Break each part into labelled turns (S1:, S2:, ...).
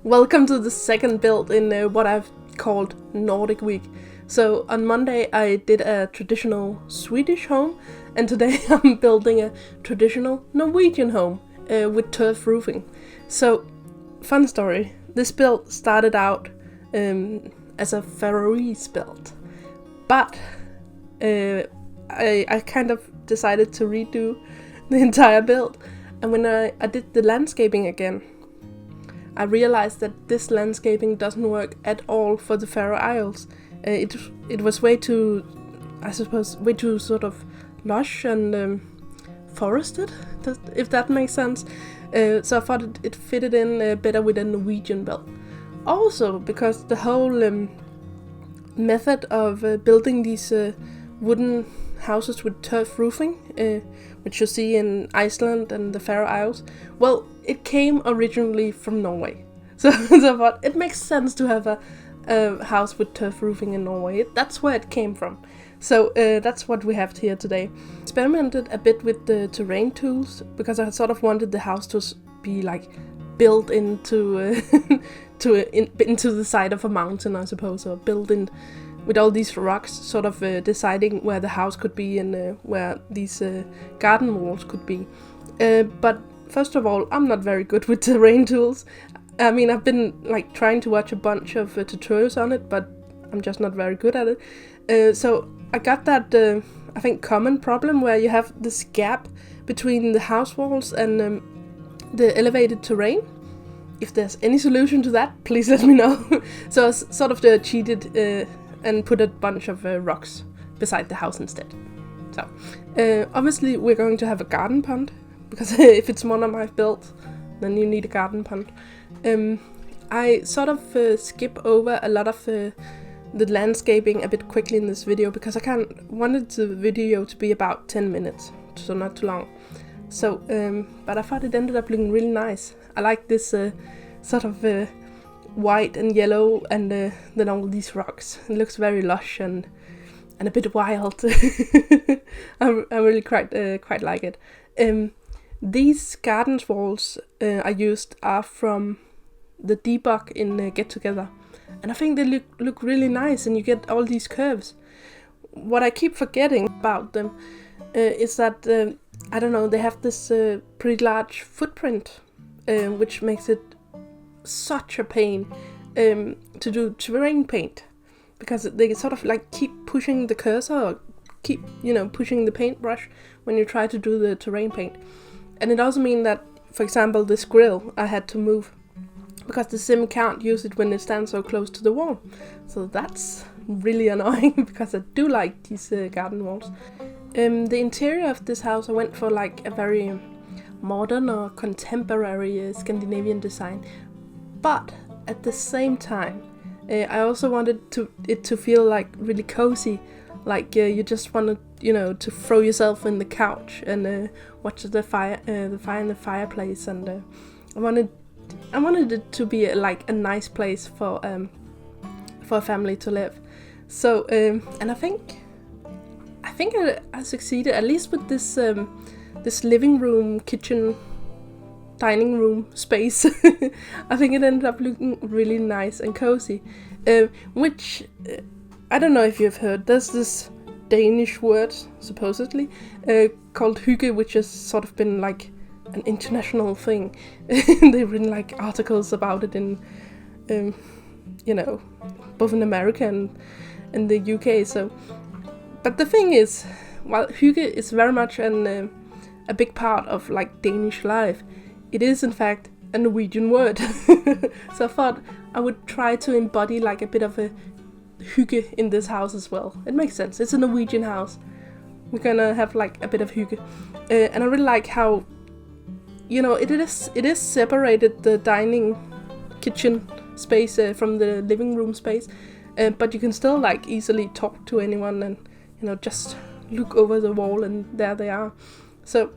S1: Welcome to the second build in what I've called Nordic week. So on Monday I did a traditional Swedish home, and today I'm building a traditional Norwegian home with turf roofing. So, fun story, this build started out as a Faroese build, but I kind of decided to redo the entire build, and when I did the landscaping again, I realized that this landscaping doesn't work at all for the Faroe Isles. It was way too sort of lush and forested, if that makes sense. So I thought it fitted in better with a Norwegian build. Also, because the whole method of building these wooden houses with turf roofing, which you see in Iceland and the Faroe Isles, well, it came originally from Norway. So I thought it makes sense to have a house with turf roofing in Norway. That's where it came from. So that's what we have here today. Experimented a bit with the terrain tools because I sort of wanted the house to be like built into into the side of a mountain, I suppose, or built in with all these rocks, sort of deciding where the house could be and where these garden walls could be. But first of all, I'm not very good with terrain tools. I mean, I've been like trying to watch a bunch of tutorials on it, but I'm just not very good at it. So I got that, I think, common problem where you have this gap between the house walls and the elevated terrain. If there's any solution to that, please let me know. So I sort of cheated and put a bunch of rocks beside the house instead. So obviously we're going to have a garden pond, because if it's one of my builds, then you need a garden pond. I sort of skip over a lot of the landscaping a bit quickly in this video, because I wanted the video to be about 10 minutes, so not too long. So, but I thought it ended up looking really nice. I like this sort of white and yellow, and then all these rocks. It looks very lush and a bit wild. I really quite like it. These garden walls I used are from the debug in Get Together, and I think they look really nice, and you get all these curves. What I keep forgetting about them is that I don't know, they have this pretty large footprint, which makes it such a pain to do terrain paint, because they sort of like keep pushing the cursor, or keep pushing the paintbrush when you try to do the terrain paint. And it also means that, for example, this grill I had to move because the sim can't use it when it stands so close to the wall. So that's really annoying because I do like these garden walls. The interior of this house, I went for like a very modern or contemporary Scandinavian design, but at the same time I also wanted it to feel like really cozy, like you just wanted to throw yourself in the couch and watch the fire in the fireplace, and I wanted it to be like a nice place for a family to live. So and I think I succeeded, at least with this this living room, kitchen, dining room space. I think it ended up looking really nice and cozy, which I don't know if you've heard, there's this Danish word supposedly called hygge, which has sort of been like an international thing. They've written like articles about it in both in America and in the UK. So, but the thing is, while hygge is very much a big part of like Danish life, it is in fact a Norwegian word. So I thought I would try to embody like a bit of a hygge in this house as well. It makes sense. It's a Norwegian house. We're gonna have like a bit of hygge, and I really like how it is separated, the dining kitchen space from the living room space, but you can still like easily talk to anyone and just look over the wall and there they are. So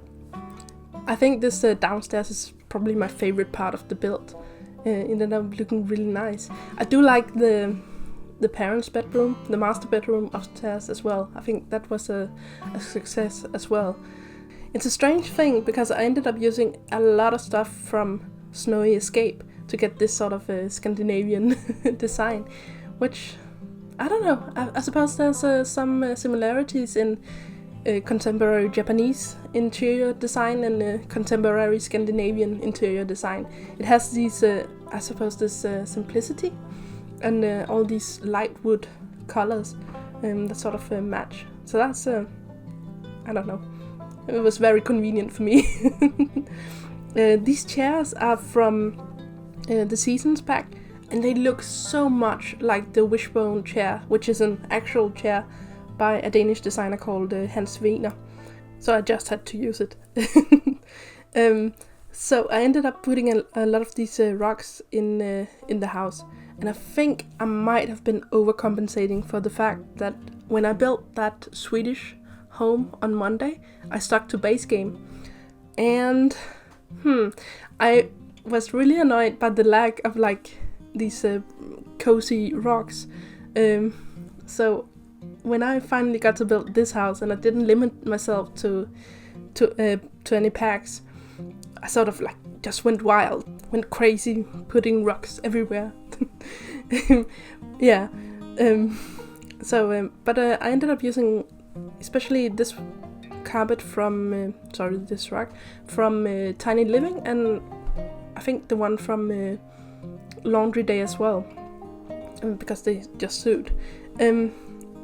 S1: I think this downstairs is probably my favorite part of the build. It ended up looking really nice. I do like the parents' bedroom, the master bedroom upstairs as well. I think that was a success as well. It's a strange thing because I ended up using a lot of stuff from Snowy Escape, to get this sort of Scandinavian design, which I don't know. I suppose there's some similarities in contemporary Japanese interior design and contemporary Scandinavian interior design. It has these, I suppose, this simplicity and all these light wood colors that sort of match. So that's, I don't know. It was very convenient for me. These chairs are from the Seasons pack, and they look so much like the Wishbone chair, which is an actual chair by a Danish designer called Hans Wegner. So I just had to use it. So I ended up putting a lot of these rocks in the house, and I think I might have been overcompensating for the fact that when I built that Swedish home on Monday, I stuck to base game, and I was really annoyed by the lack of like these cozy rocks. So when I finally got to build this house and I didn't limit myself to any packs, I sort of like just went wild, went crazy, putting rocks everywhere. Yeah. But I ended up using especially this carpet from this rug from Tiny Living, and I think the one from Laundry Day as well, because they just suit.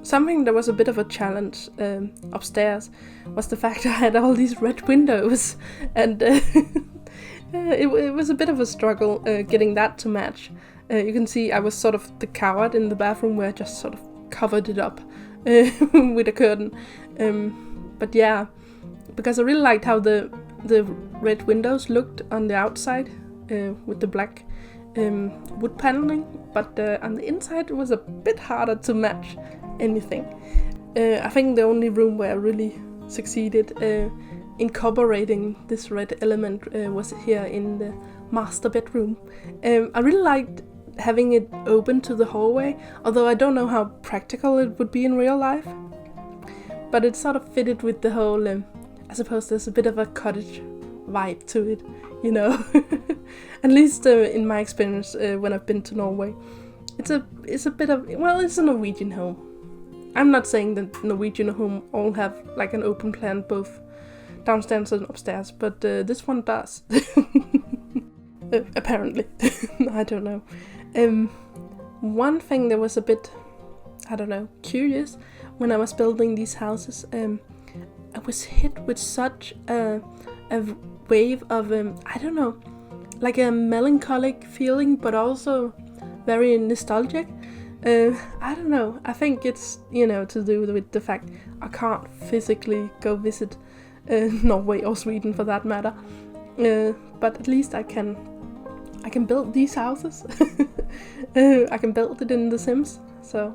S1: Something that was a bit of a challenge upstairs was the fact I had all these red windows, and it was a bit of a struggle getting that to match. You can see I was sort of the coward in the bathroom where I just sort of covered it up with a curtain. But yeah, because I really liked how the red windows looked on the outside with the black wood paneling, but on the inside it was a bit harder to match anything. I think the only room where I really succeeded incorporating this red element was here in the master bedroom. I really liked having it open to the hallway, although I don't know how practical it would be in real life. But it sort of fitted with the whole, I suppose there's a bit of a cottage vibe to it, you know. At least in my experience when I've been to Norway. It's a bit of, well, it's a Norwegian home. I'm not saying that Norwegian home all have like an open plan both downstairs and upstairs, but this one does. Apparently. I don't know. One thing that was a bit, I don't know, curious when I was building these houses, I was hit with such a wave of, I don't know, like a melancholic feeling, but also very nostalgic. I don't know, I think it's, to do with the fact I can't physically go visit Norway or Sweden for that matter. But at least I can build these houses. I can build it in The Sims. So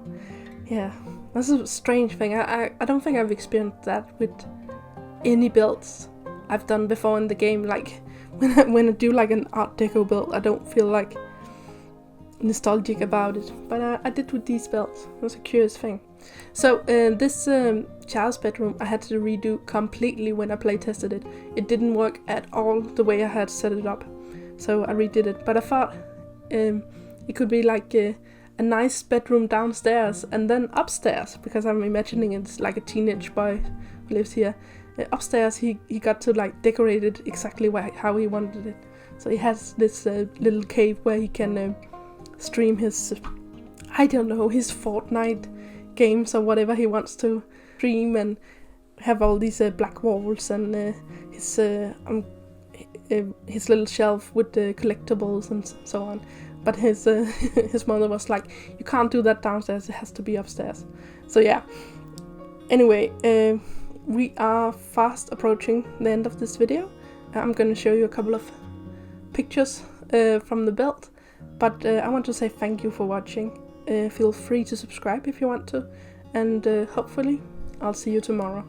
S1: yeah, that's a strange thing. I don't think I've experienced that with any builds I've done before in the game. Like when I do like an Art Deco build, I don't feel like nostalgic about it, but I did with these builds. It was a curious thing. So this child's bedroom I had to redo completely when I play tested it. It didn't work at all the way I had set it up, so I redid it. But I thought it could be like a nice bedroom downstairs and then upstairs, because I'm imagining it's like a teenage boy who lives here. Upstairs he got to like decorate it exactly how he wanted it. So he has this little cave where he can stream his, I don't know, his Fortnite games or whatever he wants to stream, and have all these black walls and his little shelf with the collectibles and so on. But his his mother was like, you can't do that downstairs, it has to be upstairs. So yeah. Anyway, we are fast approaching the end of this video. I'm going to show you a couple of pictures from the build. But I want to say thank you for watching. Feel free to subscribe if you want to. And hopefully I'll see you tomorrow.